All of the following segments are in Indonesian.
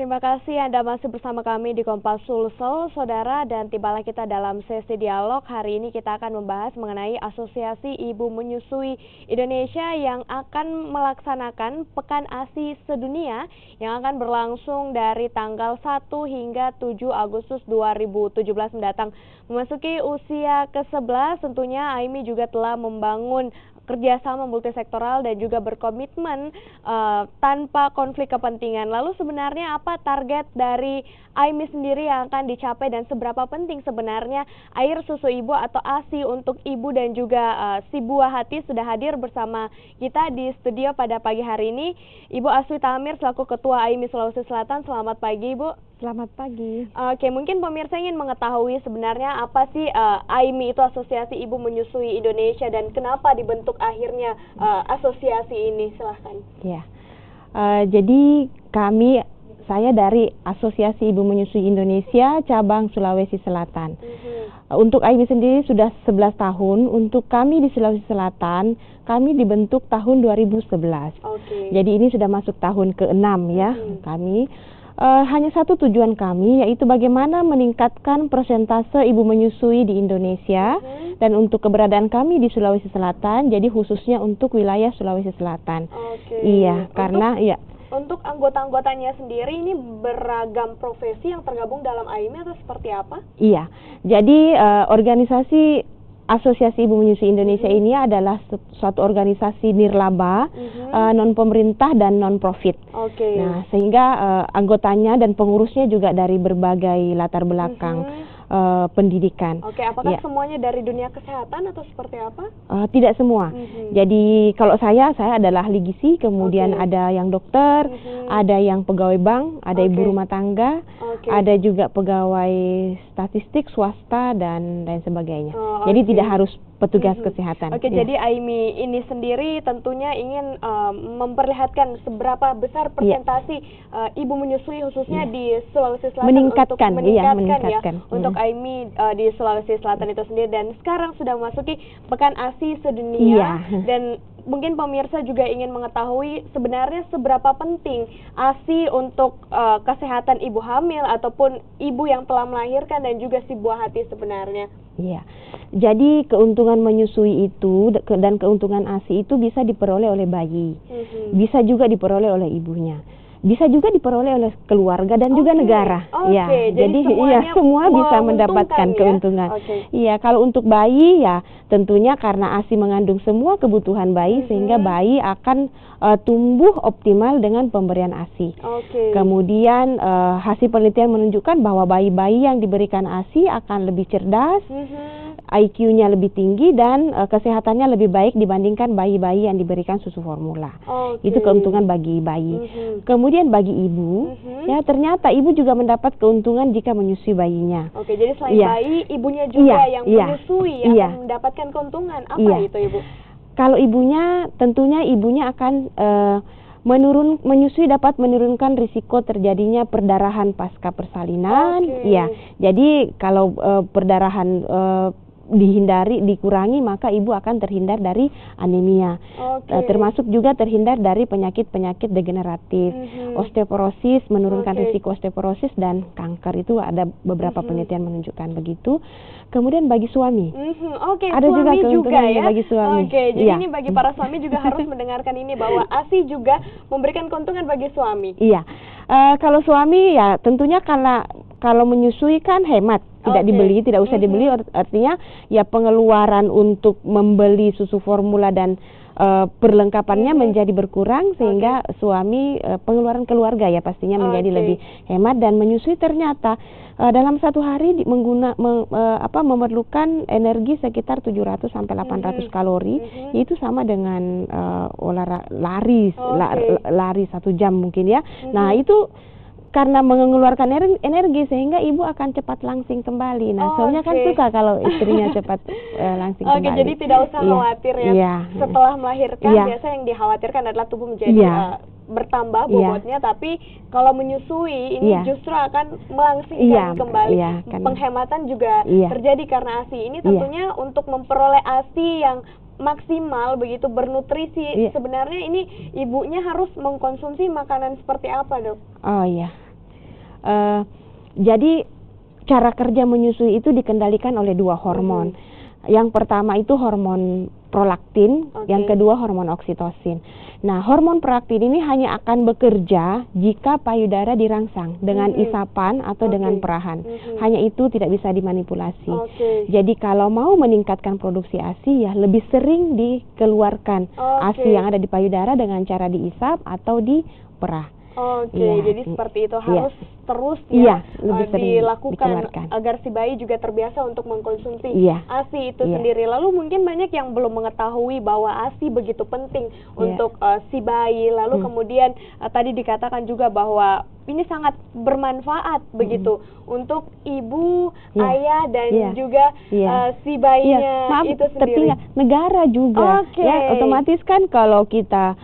Terima kasih Anda masih bersama kami di Kompas Sulsel, Saudara, dan tibalah kita dalam sesi dialog. Hari ini kita akan membahas mengenai Asosiasi Ibu Menyusui Indonesia yang akan melaksanakan Pekan ASI Sedunia yang akan berlangsung dari tanggal 1 hingga 7 Agustus 2017 mendatang. Memasuki usia ke-11, tentunya AIMI juga telah membangun kerjasama multisektoral dan juga berkomitmen tanpa konflik kepentingan. Lalu sebenarnya apa target dari AIMI sendiri yang akan dicapai dan seberapa penting sebenarnya air susu ibu atau ASI untuk ibu dan juga si buah hati? Sudah hadir bersama kita di studio pada pagi hari ini Ibu Aswita Amir selaku Ketua AIMI Sulawesi Selatan. Selamat pagi Ibu. Selamat pagi. Oke, mungkin pemirsa ingin mengetahui sebenarnya apa sih AIMI itu Asosiasi Ibu Menyusui Indonesia dan kenapa dibentuk akhirnya asosiasi ini? Silahkan. Ya, jadi saya dari Asosiasi Ibu Menyusui Indonesia cabang Sulawesi Selatan. Untuk AIMI sendiri sudah 11 tahun. Untuk kami di Sulawesi Selatan, kami dibentuk tahun 2011. Jadi ini sudah masuk tahun ke-6 ya kami. Hanya satu tujuan kami, yaitu bagaimana meningkatkan persentase ibu menyusui di Indonesia dan untuk keberadaan kami di Sulawesi Selatan, jadi khususnya untuk wilayah Sulawesi Selatan. Iya, karena Untuk anggota-anggotanya sendiri ini beragam profesi yang tergabung dalam AIMI atau seperti apa? Iya, jadi organisasi Asosiasi Ibu Menyusui Indonesia ini adalah suatu organisasi nirlaba, non pemerintah dan non profit. Nah, sehingga anggotanya dan pengurusnya juga dari berbagai latar belakang pendidikan. Apakah semuanya dari dunia kesehatan atau seperti apa? Tidak semua. Jadi kalau saya adalah ahli gizi, kemudian ada yang dokter, ada yang pegawai bank, ada ibu rumah tangga, ada juga pegawai statistik swasta dan lain sebagainya. Jadi tidak harus petugas kesehatan. Jadi AIMI ini sendiri tentunya ingin memperlihatkan seberapa besar persentase ibu menyusui khususnya di Sulawesi Selatan meningkatkan untuk AIMI di Sulawesi Selatan itu sendiri. Dan sekarang sudah memasuki Pekan ASI Sedunia dan mungkin pemirsa juga ingin mengetahui sebenarnya seberapa penting ASI untuk kesehatan ibu hamil ataupun ibu yang telah melahirkan dan juga si buah hati sebenarnya. Iya, jadi keuntungan menyusui itu dan keuntungan ASI itu bisa diperoleh oleh bayi, bisa juga diperoleh oleh ibunya, bisa juga diperoleh oleh keluarga dan juga negara. Jadi semua bisa mendapatkan keuntungan. Iya, kalau untuk bayi ya tentunya karena ASI mengandung semua kebutuhan bayi sehingga bayi akan tumbuh optimal dengan pemberian ASI. Kemudian hasil penelitian menunjukkan bahwa bayi-bayi yang diberikan ASI akan lebih cerdas, IQ-nya lebih tinggi dan kesehatannya lebih baik dibandingkan bayi-bayi yang diberikan susu formula. Itu keuntungan bagi bayi. Kemudian bagi ibu, ya ternyata ibu juga mendapat keuntungan jika menyusui bayinya. Jadi selain bayi, ibunya juga yang menyusui yang mendapatkan keuntungan. Apa itu Ibu? Kalau ibunya, tentunya ibunya akan menyusui dapat menurunkan risiko terjadinya perdarahan pasca persalinan. Jadi kalau perdarahan dikurangi, maka ibu akan terhindar dari anemia, termasuk juga terhindar dari penyakit-penyakit degeneratif, osteoporosis, menurunkan risiko osteoporosis dan kanker. Itu ada beberapa penelitian menunjukkan begitu. Kemudian bagi suami, ada suami juga ya bagi suami. Jadi ini bagi para suami juga harus mendengarkan ini bahwa ASI juga memberikan keuntungan bagi suami. Kalau suami ya tentunya karena kalau menyusui kan hemat. Tidak usah dibeli, artinya ya pengeluaran untuk membeli susu formula dan perlengkapannya menjadi berkurang sehingga suami pengeluaran keluarga ya pastinya menjadi lebih hemat dan menyusui ternyata dalam satu hari memerlukan energi sekitar 700 sampai 800 kalori, itu sama dengan lari 1 jam mungkin ya. Nah itu karena mengeluarkan energi sehingga ibu akan cepat langsing kembali. Nah, soalnya kan suka kalau istrinya cepat langsing kembali. Jadi tidak usah khawatir ya. Setelah melahirkan biasa yang dikhawatirkan adalah tubuh menjadi bertambah bobotnya, tapi kalau menyusui ini justru akan melangsingkan kembali. Penghematan juga terjadi karena ASI. Ini tentunya untuk memperoleh ASI yang maksimal begitu bernutrisi. Sebenarnya ini ibunya harus mengkonsumsi makanan seperti apa, Dok? Jadi cara kerja menyusui itu dikendalikan oleh dua hormon. Yang pertama itu hormon prolaktin, yang kedua hormon oksitosin. Nah, hormon prolaktin ini hanya akan bekerja jika payudara dirangsang dengan isapan atau dengan perahan. Hanya itu, tidak bisa dimanipulasi. Jadi kalau mau meningkatkan produksi ASI, ya lebih sering dikeluarkan ASI yang ada di payudara dengan cara diisap atau diperah. Jadi seperti itu harus terus dilakukan agar si bayi juga terbiasa untuk mengkonsumsi ASI itu sendiri. Lalu mungkin banyak yang belum mengetahui bahwa ASI begitu penting untuk si bayi. Lalu kemudian tadi dikatakan juga bahwa ini sangat bermanfaat begitu untuk ibu, ayah dan juga si bayinya itu sendiri. Negara juga ya, otomatis kan kalau kita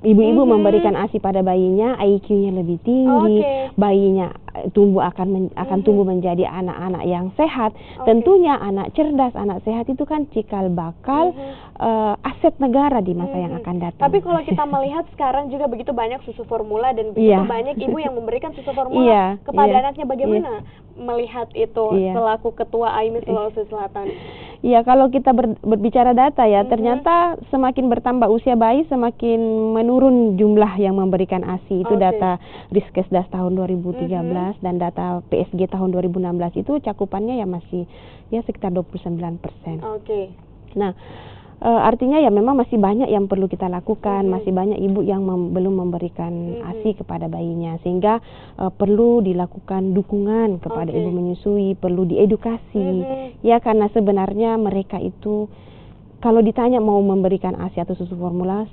ibu-ibu memberikan ASI pada bayinya, IQ-nya lebih tinggi, bayinya akan tumbuh menjadi anak-anak yang sehat. Tentunya anak cerdas, anak sehat itu kan cikal bakal aset negara di masa yang akan datang. Tapi kalau kita melihat sekarang juga begitu banyak susu formula dan begitu banyak ibu yang memberikan susu formula kepada anaknya, bagaimana melihat itu selaku Ketua AIMI Sulawesi Selatan? Ya, kalau kita berbicara data ya, ternyata semakin bertambah usia bayi, semakin menurun jumlah yang memberikan ASI. Itu data Riskesdas tahun 2013 dan data PSG tahun 2016 itu cakupannya ya masih sekitar 29%. Nah, artinya ya memang masih banyak yang perlu kita lakukan, masih banyak ibu yang belum memberikan ASI kepada bayinya, sehingga perlu dilakukan dukungan kepada ibu menyusui, perlu diedukasi, ya, karena sebenarnya mereka itu kalau ditanya mau memberikan ASI atau susu formula,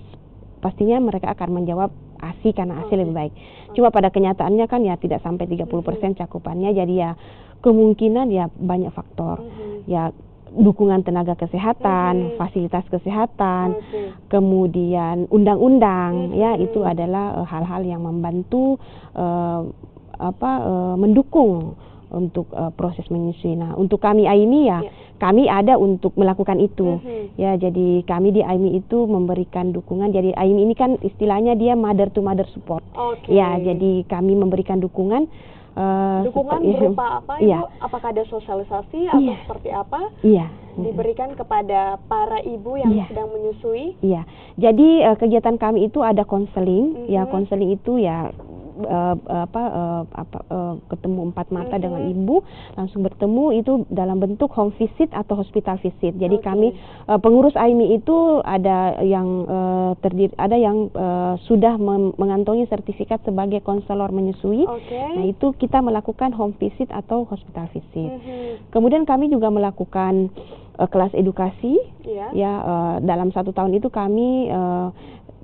pastinya mereka akan menjawab ASI karena ASI lebih baik. Cuma pada kenyataannya kan ya tidak sampai 30% cakupannya, jadi ya kemungkinan ya banyak faktor, ya dukungan tenaga kesehatan, fasilitas kesehatan, kemudian undang-undang, ya itu adalah hal-hal yang membantu mendukung untuk proses menyusui. Nah, untuk kami AIMI ya, kami ada untuk melakukan itu. Ya, jadi kami di AIMI itu memberikan dukungan. Jadi AIMI ini kan istilahnya dia mother to mother support. Ya, jadi kami memberikan dukungan. Dukungan berupa apa, Ibu? Apakah ada sosialisasi atau seperti apa? Diberikan kepada para ibu yang sedang menyusui? Jadi kegiatan kami itu ada konseling. Ya, konseling itu ya ketemu empat mata dengan ibu, langsung bertemu, itu dalam bentuk home visit atau hospital visit. Jadi kami pengurus AIMI itu ada yang sudah mengantongi sertifikat sebagai konselor menyusui. Nah, itu kita melakukan home visit atau hospital visit. Kemudian kami juga melakukan kelas edukasi. Dalam 1 tahun itu kami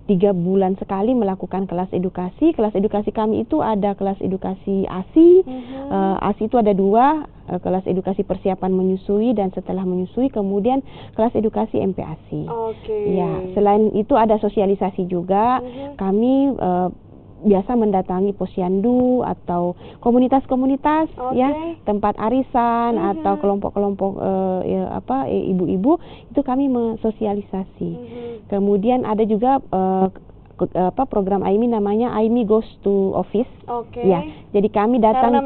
3 bulan sekali melakukan kelas edukasi. Kelas edukasi kami itu ada kelas edukasi ASI. ASI itu ada 2, kelas edukasi persiapan menyusui dan setelah menyusui, kemudian kelas edukasi MPASI. Ya, selain itu ada sosialisasi juga. Kami biasa mendatangi posyandu atau komunitas-komunitas, ya, tempat arisan atau kelompok-kelompok ibu-ibu, itu kami mensosialisasi. Kemudian ada juga program AIMI namanya AIMI Goes to Office. Ya, jadi kami datang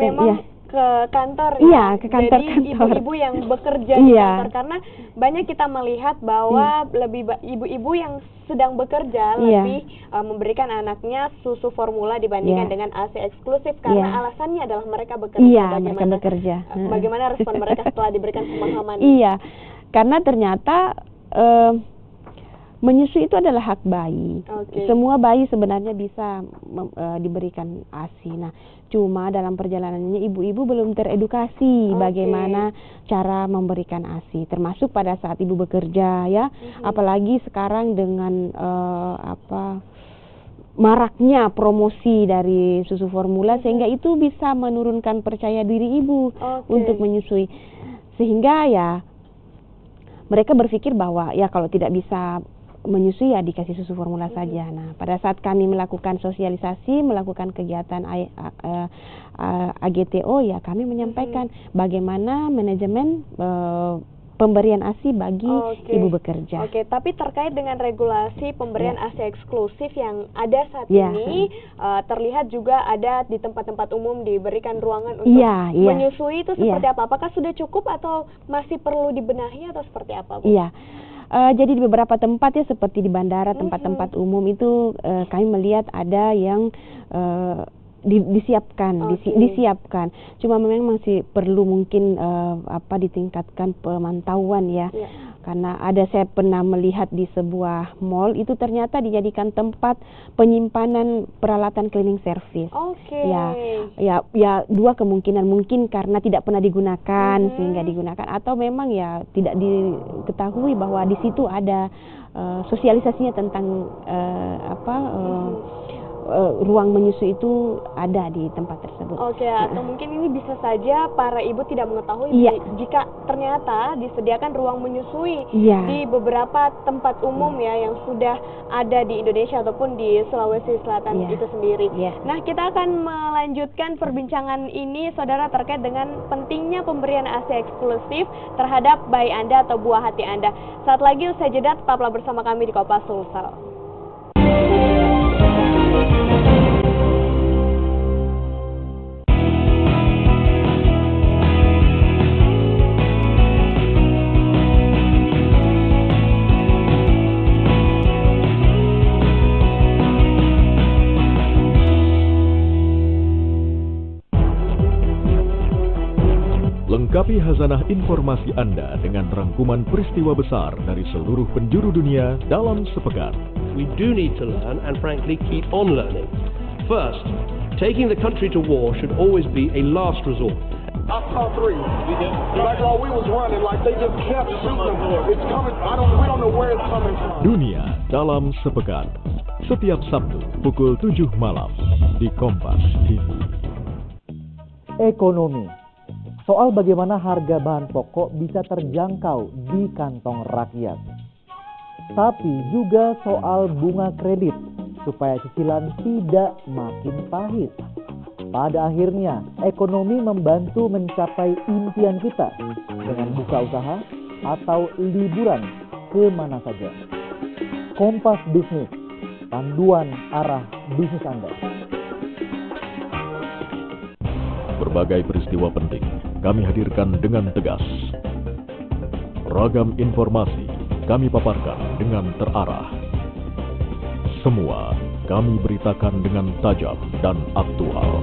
ke kantor, ke kantor. Jadi ibu-ibu yang bekerja di kantor, karena banyak kita melihat bahwa lebih ibu-ibu yang sedang bekerja lebih memberikan anaknya susu formula dibandingkan dengan ASI eksklusif karena alasannya adalah mereka bekerja. Bagaimana respon mereka setelah diberikan pemahaman? Karena ternyata menyusui itu adalah hak bayi. Semua bayi sebenarnya bisa diberikan ASI. Nah, cuma dalam perjalanannya ibu-ibu belum teredukasi bagaimana cara memberikan ASI, termasuk pada saat ibu bekerja, ya. Apalagi sekarang dengan maraknya promosi dari susu formula, sehingga itu bisa menurunkan percaya diri ibu untuk menyusui. Sehingga ya mereka berpikir bahwa ya kalau tidak bisa menyusui ya dikasih susu formula saja. Nah, pada saat kami melakukan sosialisasi, melakukan kegiatan AGTO, ya kami menyampaikan bagaimana manajemen pemberian ASI bagi ibu bekerja. Oke, tapi terkait dengan regulasi pemberian ASI eksklusif yang ada saat ini, terlihat juga ada di tempat-tempat umum diberikan ruangan untuk menyusui, itu seperti apa? Apakah sudah cukup atau masih perlu dibenahi atau seperti apa, Bu? Iya. Jadi di beberapa tempat ya, seperti di bandara, tempat-tempat umum itu kami melihat ada yang disiapkan. Cuma memang masih perlu mungkin ditingkatkan pemantauan ya. Karena saya pernah melihat di sebuah mall itu ternyata dijadikan tempat penyimpanan peralatan cleaning service. Ya dua kemungkinan, mungkin karena tidak pernah digunakan sehingga digunakan, atau memang ya tidak diketahui bahwa di situ ada sosialisasinya tentang ruang menyusui itu ada di tempat tersebut. Atau mungkin ini bisa saja para ibu tidak mengetahui jika ternyata disediakan ruang menyusui di beberapa tempat umum ya yang sudah ada di Indonesia ataupun di Sulawesi Selatan itu sendiri. Nah, kita akan melanjutkan perbincangan ini, saudara, terkait dengan pentingnya pemberian ASI eksklusif terhadap bayi Anda atau buah hati Anda. Saat lagi usai jeda, tetaplah bersama kami di Kompas Sulsel. Lengkapi khazanah informasi Anda dengan rangkuman peristiwa besar dari seluruh penjuru dunia dalam sepekan. We do need to learn and frankly keep on learning. First, taking the country to war should always be a last resort. I saw three. Like while we was running, like they just kept shooting. It's coming. We don't know where it's coming from. Dunia dalam sepekan. Setiap Sabtu pukul 7 malam di Kompas TV. Ekonomi. Soal bagaimana harga bahan pokok bisa terjangkau di kantong rakyat. Tapi juga soal bunga kredit supaya cicilan tidak makin pahit. Pada akhirnya, ekonomi membantu mencapai impian kita dengan buka usaha atau liburan kemana saja. Kompas Bisnis, panduan arah bisnis Anda. Berbagai peristiwa penting kami hadirkan dengan tegas. Ragam informasi kami paparkan dengan terarah. Semua kami beritakan dengan tajam dan aktual.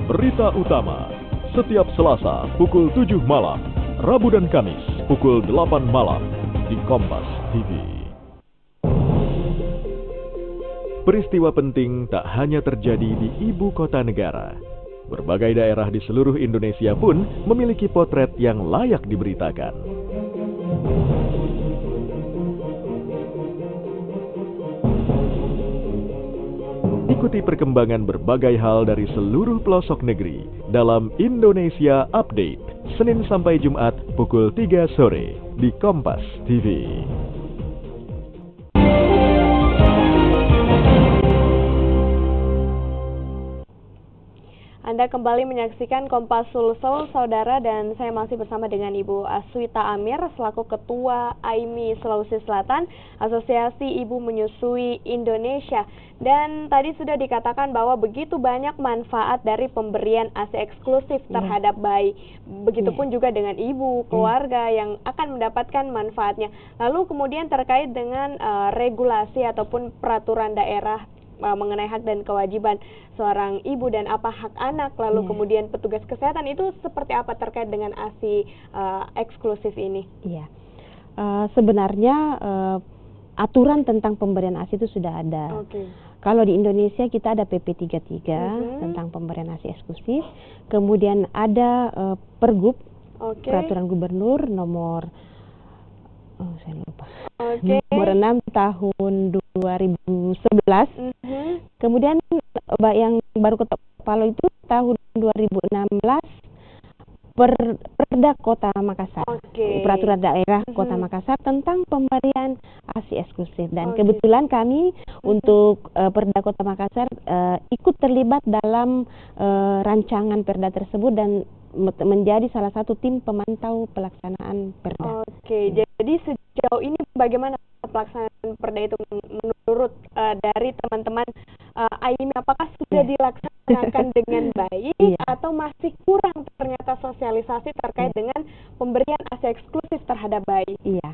Berita utama setiap Selasa pukul 7 malam, Rabu dan Kamis pukul 8 malam di Kompas TV. Peristiwa penting tak hanya terjadi di ibu kota negara. Berbagai daerah di seluruh Indonesia pun memiliki potret yang layak diberitakan. Ikuti perkembangan berbagai hal dari seluruh pelosok negeri dalam Indonesia Update, Senin sampai Jumat pukul 3 sore di Kompas TV. Anda kembali menyaksikan Kompas Sulsel, saudara, dan saya masih bersama dengan Ibu Aswita Amir selaku Ketua AIMI Sulawesi Selatan, Asosiasi Ibu Menyusui Indonesia. Dan tadi sudah dikatakan bahwa begitu banyak manfaat dari pemberian ASI eksklusif terhadap bayi. Begitupun juga dengan ibu, keluarga yang akan mendapatkan manfaatnya. Lalu kemudian terkait dengan regulasi ataupun peraturan daerah mengenai hak dan kewajiban seorang ibu dan apa hak anak, lalu kemudian petugas kesehatan, itu seperti apa terkait dengan ASI eksklusif ini? Sebenarnya aturan tentang pemberian ASI itu sudah ada. Kalau di Indonesia kita ada PP 33 tentang pemberian ASI eksklusif, kemudian ada Pergub, Peraturan Gubernur nomor saya lupa. Nomor 6 tahun 2011. Kemudian yang baru ketok palu itu tahun 2016 Perda Kota Makassar, Oke. Peraturan Daerah Kota Makassar tentang pemberian ASI eksklusif. Dan Oke. kebetulan kami untuk Perda Kota Makassar ikut terlibat dalam rancangan perda tersebut dan menjadi salah satu tim pemantau pelaksanaan perda. Oke, jadi sejauh ini bagaimana pelaksanaan perda itu menurut dari teman-teman AIMI? Apakah sudah dilaksanakan dengan baik atau masih kurang ternyata sosialisasi terkait dengan pemberian ASI eksklusif terhadap bayi? Iya,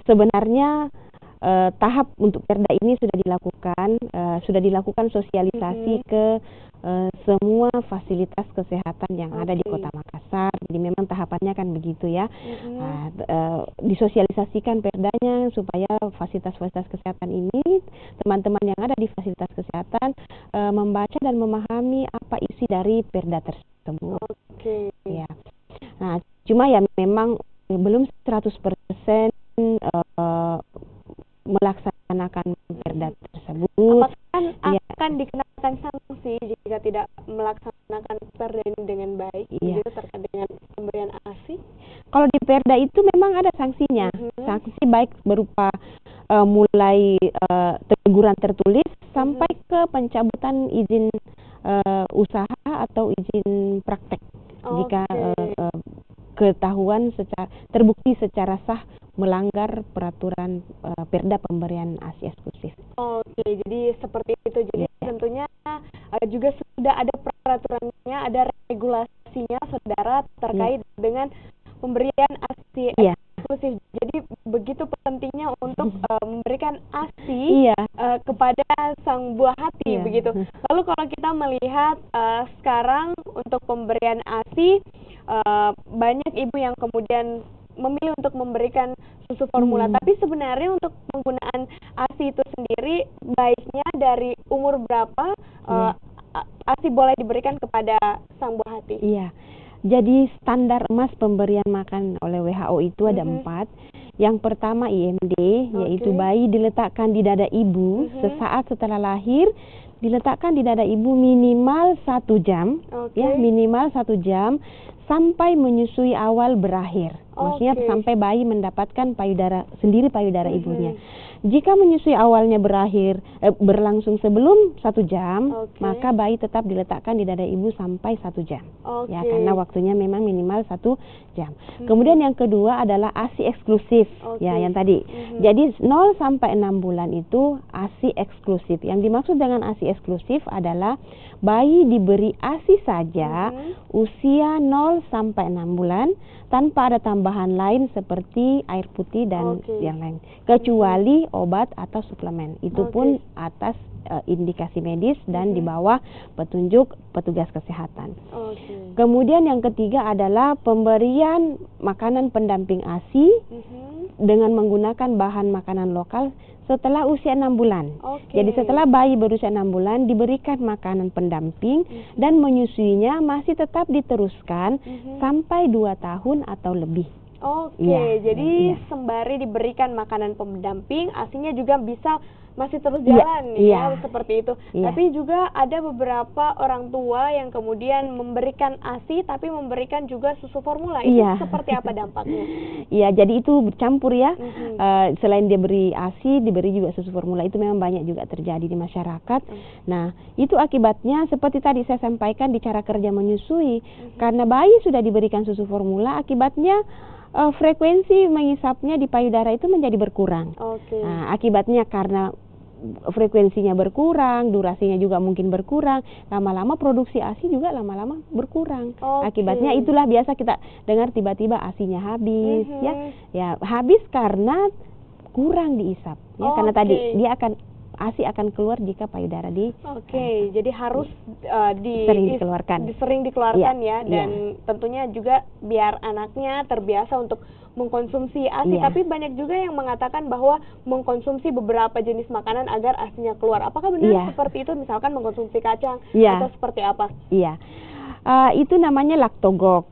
sebenarnya tahap untuk perda ini sudah dilakukan sosialisasi ke semua fasilitas kesehatan yang ada di Kota Makassar. Jadi memang tahapannya kan begitu ya. Disosialisasikan perdanya supaya fasilitas-fasilitas kesehatan ini, teman-teman yang ada di fasilitas kesehatan membaca dan memahami apa isi dari perda tersebut. Oke. Ya. Nah, cuma ya memang belum 100% melaksanakan perda tersebut. Apakah akan dikenakan sanksi jika tidak melaksanakan perda ini dengan baik, begitu terkait dengan pemberian ASI? Kalau di perda itu memang ada sanksinya. Sanksi baik berupa mulai teguran tertulis sampai ke pencabutan izin usaha atau izin praktek. Jika ketahuan terbukti secara sah melanggar peraturan perda pemberian ASI eksklusif. Oke, jadi seperti itu. Jadi tentunya juga sudah ada peraturannya, ada regulasinya, saudara, terkait dengan pemberian ASI eksklusif. Jadi begitu pentingnya untuk memberikan ASI kepada sang buah hati, begitu. Lalu kalau kita melihat sekarang untuk pemberian ASI, banyak ibu yang kemudian memilih untuk memberikan susu formula. Tapi sebenarnya untuk penggunaan ASI itu sendiri baiknya dari umur berapa ASI boleh diberikan kepada sang buah hati? Iya. Jadi standar emas pemberian makan oleh WHO itu ada 4. Yang pertama IMD, yaitu bayi diletakkan di dada ibu sesaat setelah lahir, diletakkan di dada ibu minimal 1 jam, ya minimal 1 jam sampai menyusui awal berakhir. Maksudnya sampai bayi mendapatkan payudara ibunya. Jika menyusui awalnya berlangsung sebelum 1 jam, maka bayi tetap diletakkan di dada ibu sampai 1 jam. Ya, karena waktunya memang minimal 1 jam. Kemudian yang kedua adalah ASI eksklusif. Ya, yang tadi. Jadi 0 sampai 6 bulan itu ASI eksklusif. Yang dimaksud dengan ASI eksklusif adalah bayi diberi ASI saja usia 0 sampai 6 bulan tanpa ada tambahan lain seperti air putih dan yang lain, kecuali obat atau suplemen. Itu pun atas indikasi medis dan di bawah petunjuk petugas kesehatan. Kemudian yang ketiga adalah pemberian makanan pendamping ASI dengan menggunakan bahan makanan lokal setelah usia 6 bulan. Jadi setelah bayi berusia 6 bulan diberikan makanan pendamping dan menyusuinya masih tetap diteruskan sampai 2 tahun atau lebih. Jadi sembari diberikan makanan pendamping, ASINya juga bisa masih terus jalan seperti itu. Tapi juga ada beberapa orang tua yang kemudian memberikan ASI tapi memberikan juga susu formula. Itu seperti apa dampaknya? Iya, jadi itu bercampur ya. Selain dia beri ASI, diberi juga susu formula. Itu memang banyak juga terjadi di masyarakat. Nah, itu akibatnya seperti tadi saya sampaikan di cara kerja menyusui. Karena bayi sudah diberikan susu formula, akibatnya frekuensi mengisapnya di payudara itu menjadi berkurang. Nah, akibatnya karena frekuensinya berkurang, durasinya juga mungkin berkurang, lama-lama produksi ASI juga lama-lama berkurang. Akibatnya itulah biasa kita dengar tiba-tiba ASINya habis, ya habis karena kurang diisap, ya karena tadi dia ASI akan keluar jika payudara jadi harus sering dikeluarkan dan tentunya juga biar anaknya terbiasa untuk mengkonsumsi ASI. Tapi banyak juga yang mengatakan bahwa mengkonsumsi beberapa jenis makanan agar ASINya keluar. Apakah benar seperti itu? Misalkan mengkonsumsi kacang atau seperti apa? Itu namanya laktogok.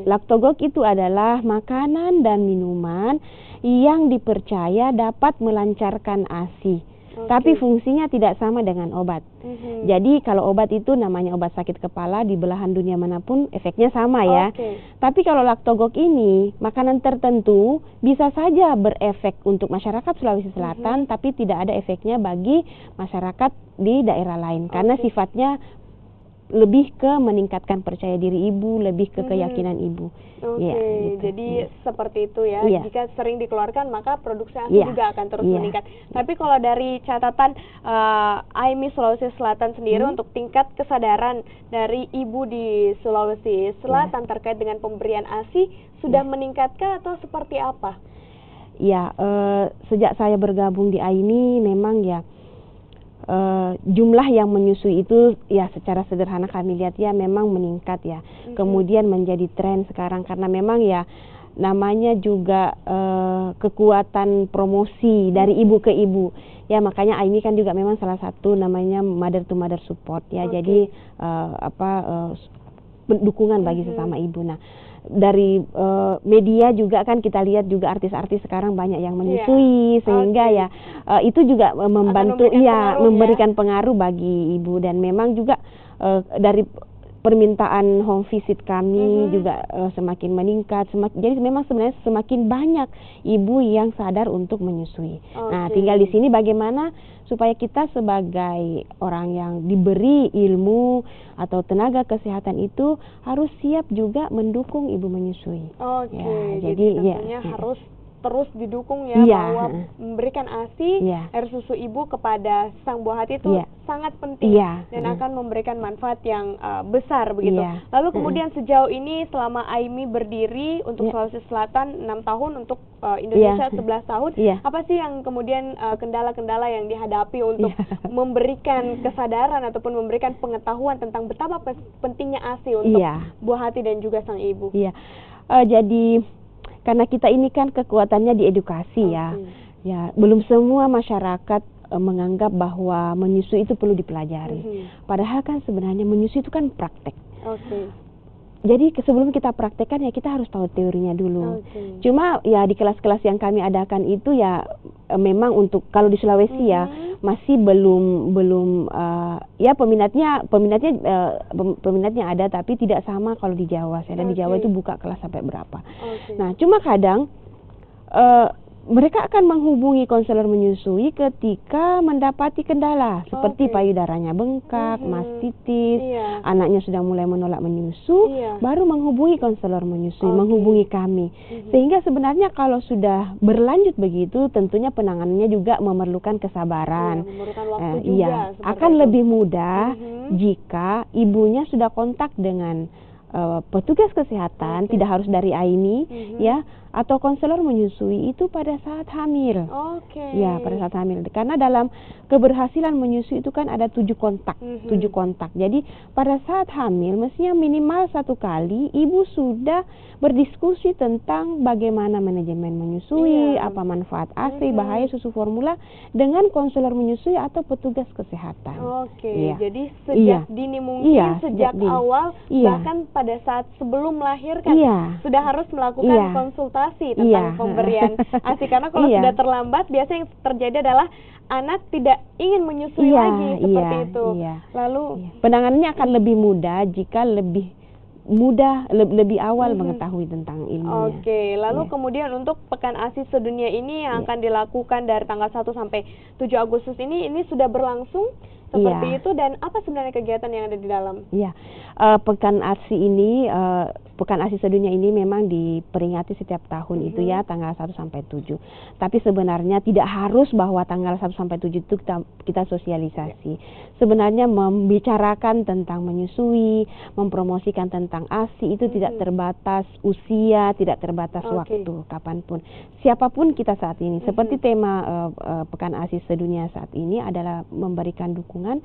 Laktogok itu adalah makanan dan minuman yang dipercaya dapat melancarkan ASI. tapi fungsinya tidak sama dengan obat. Jadi kalau obat itu namanya obat sakit kepala, di belahan dunia manapun efeknya sama ya. Tapi kalau Lactogog ini, makanan tertentu bisa saja berefek untuk masyarakat Sulawesi Selatan, tapi tidak ada efeknya bagi masyarakat di daerah lain, karena sifatnya lebih ke meningkatkan percaya diri ibu, lebih ke keyakinan ibu. Ya, gitu. Jadi seperti itu ya. Jika sering dikeluarkan maka produksi ASI juga akan terus meningkat. Tapi kalau dari catatan AIMI Sulawesi Selatan sendiri untuk tingkat kesadaran dari ibu di Sulawesi Selatan terkait dengan pemberian ASI sudah meningkatkah atau seperti apa? Ya, sejak saya bergabung di AIMI memang ya jumlah yang menyusui itu ya secara sederhana kami lihat ya memang meningkat ya. Kemudian menjadi tren sekarang karena memang ya namanya juga kekuatan promosi dari ibu ke ibu. Ya makanya AIMI kan juga memang salah satu namanya mother to mother support ya. Jadi dukungan bagi sesama ibu. Nah, dari media juga kan kita lihat juga artis-artis sekarang banyak yang menyusui sehingga ya itu juga membantu memberikan pengaruh bagi ibu, dan memang juga dari permintaan home visit kami juga semakin meningkat. Jadi memang sebenarnya semakin banyak ibu yang sadar untuk menyusui. Nah, tinggal di sini bagaimana supaya kita sebagai orang yang diberi ilmu atau tenaga kesehatan itu harus siap juga mendukung ibu menyusui. Jadi tentunya harus terus didukung ya, bahwa memberikan ASI air susu ibu kepada sang buah hati itu sangat penting dan akan memberikan manfaat yang besar begitu. Lalu kemudian sejauh ini selama AIMI berdiri untuk Sulawesi Selatan 6 tahun, untuk Indonesia 11 tahun, apa sih yang kemudian kendala-kendala yang dihadapi untuk memberikan kesadaran ataupun memberikan pengetahuan tentang betapa pentingnya ASI untuk buah hati dan juga sang ibu? Jadi karena kita ini kan kekuatannya di edukasi ya belum semua masyarakat menganggap bahwa menyusui itu perlu dipelajari. Padahal kan sebenarnya menyusui itu kan praktek. Jadi sebelum kita praktekkan ya kita harus tahu teorinya dulu. Cuma ya di kelas-kelas yang kami adakan itu ya memang untuk kalau di Sulawesi ya masih belum ya peminatnya ada, tapi tidak sama kalau di Jawa. Saya di Jawa itu buka kelas sampai berapa. Nah, cuma kadang mereka akan menghubungi konselor menyusui ketika mendapati kendala seperti payudaranya bengkak, mastitis, anaknya sudah mulai menolak menyusu, baru menghubungi konselor menyusui, menghubungi kami. Sehingga sebenarnya kalau sudah berlanjut begitu, tentunya penanganannya juga memerlukan kesabaran. Memerlukan waktu juga. Akan lebih mudah jika ibunya sudah kontak dengan petugas kesehatan, tidak harus dari AIMI ya, atau konselor menyusui itu pada saat hamil. Ya, pada saat hamil. Karena dalam keberhasilan menyusui itu kan ada 7 kontak. 7 kontak. Jadi pada saat hamil mestinya minimal 1 kali ibu sudah berdiskusi tentang bagaimana manajemen menyusui, apa manfaat ASI, bahaya susu formula dengan konselor menyusui atau petugas kesehatan. Jadi sejak dini mungkin, sejak awal, bahkan pada saat sebelum melahirkan sudah harus melakukan konsultasi tentang pemberian ASI, karena kalau sudah terlambat biasanya yang terjadi adalah anak tidak ingin menyusui lagi seperti itu. Lalu penanganannya akan lebih mudah jika lebih awal mengetahui tentang ilmunya. Lalu kemudian untuk Pekan ASI Sedunia ini yang akan dilakukan dari tanggal 1 sampai 7 Agustus ini sudah berlangsung seperti itu, dan apa sebenarnya kegiatan yang ada di dalam? Pekan ASI ini, Pekan ASI Sedunia ini memang diperingati setiap tahun itu ya, tanggal 1 sampai 7. Tapi sebenarnya tidak harus bahwa tanggal 1 sampai 7 itu kita sosialisasi. Sebenarnya membicarakan tentang menyusui, mempromosikan tentang ASI itu tidak terbatas usia, tidak terbatas waktu, kapanpun. Siapapun kita saat ini, seperti tema Pekan ASI Sedunia saat ini adalah memberikan dukungan,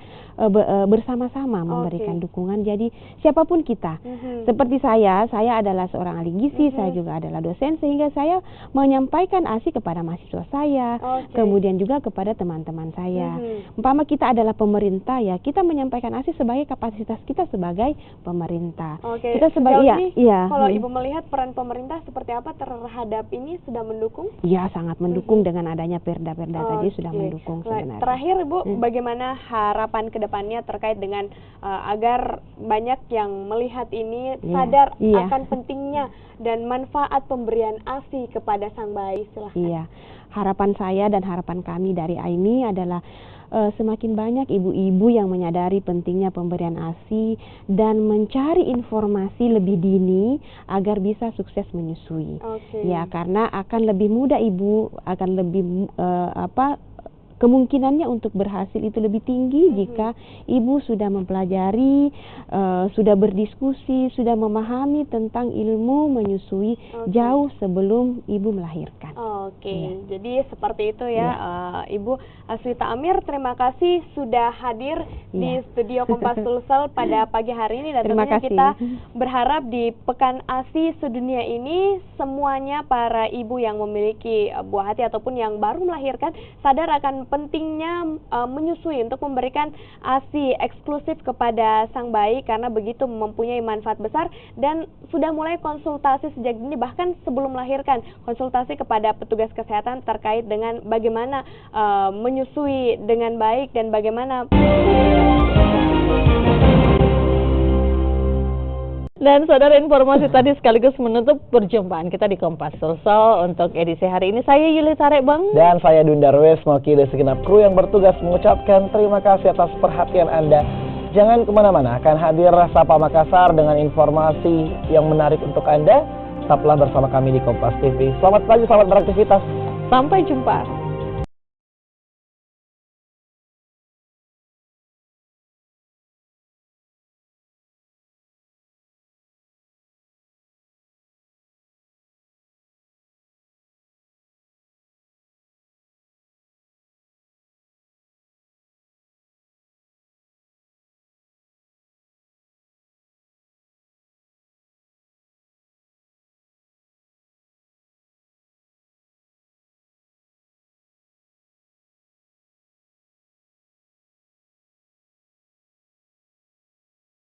bersama-sama memberikan dukungan. Jadi siapapun kita, seperti saya juga saya adalah seorang ahli gizi, saya juga adalah dosen, sehingga saya menyampaikan ASI kepada mahasiswa saya, kemudian juga kepada teman-teman saya. Umpama kita adalah pemerintah, ya kita menyampaikan ASI sebagai kapasitas kita sebagai pemerintah. Kita sebagai kalau Ibu melihat peran pemerintah seperti apa terhadap ini, sudah mendukung? Ya, sangat mendukung dengan adanya perda-perda tadi sudah mendukung sebenarnya. Terakhir Ibu, bagaimana harapan kedepannya terkait dengan agar banyak yang melihat ini sadar akan pentingnya dan manfaat pemberian ASI kepada sang bayi? Silahkan. Iya, harapan saya dan harapan kami dari AIMI adalah semakin banyak ibu-ibu yang menyadari pentingnya pemberian ASI dan mencari informasi lebih dini agar bisa sukses menyusui. Ya, karena akan lebih mudah ibu, akan lebih kemungkinannya untuk berhasil itu lebih tinggi jika ibu sudah mempelajari, sudah berdiskusi, sudah memahami tentang ilmu menyusui jauh sebelum ibu melahirkan. Jadi seperti itu ya, Ibu Aswita Amir, terima kasih sudah hadir di studio Kompas Sulsel pada pagi hari ini, dan tentunya kita berharap di Pekan ASI Sedunia ini semuanya para ibu yang memiliki buah hati ataupun yang baru melahirkan sadar akan pentingnya menyusui untuk memberikan ASI eksklusif kepada sang bayi, karena begitu mempunyai manfaat besar, dan sudah mulai konsultasi sejak dini, bahkan sebelum melahirkan konsultasi kepada petugas kesehatan terkait dengan bagaimana menyusui dengan baik dan bagaimana. Dan saudara, informasi tadi sekaligus menutup perjumpaan kita di Kompas Sulsel untuk edisi hari ini. Saya Yuli Tarekbang. Dan saya Dunda Rwes, mewakili segenap kru yang bertugas mengucapkan terima kasih atas perhatian Anda. Jangan kemana-mana, akan hadir Sapa Makassar dengan informasi yang menarik untuk Anda. Tetaplah bersama kami di Kompas TV. Selamat pagi, selamat beraktivitas. Sampai jumpa.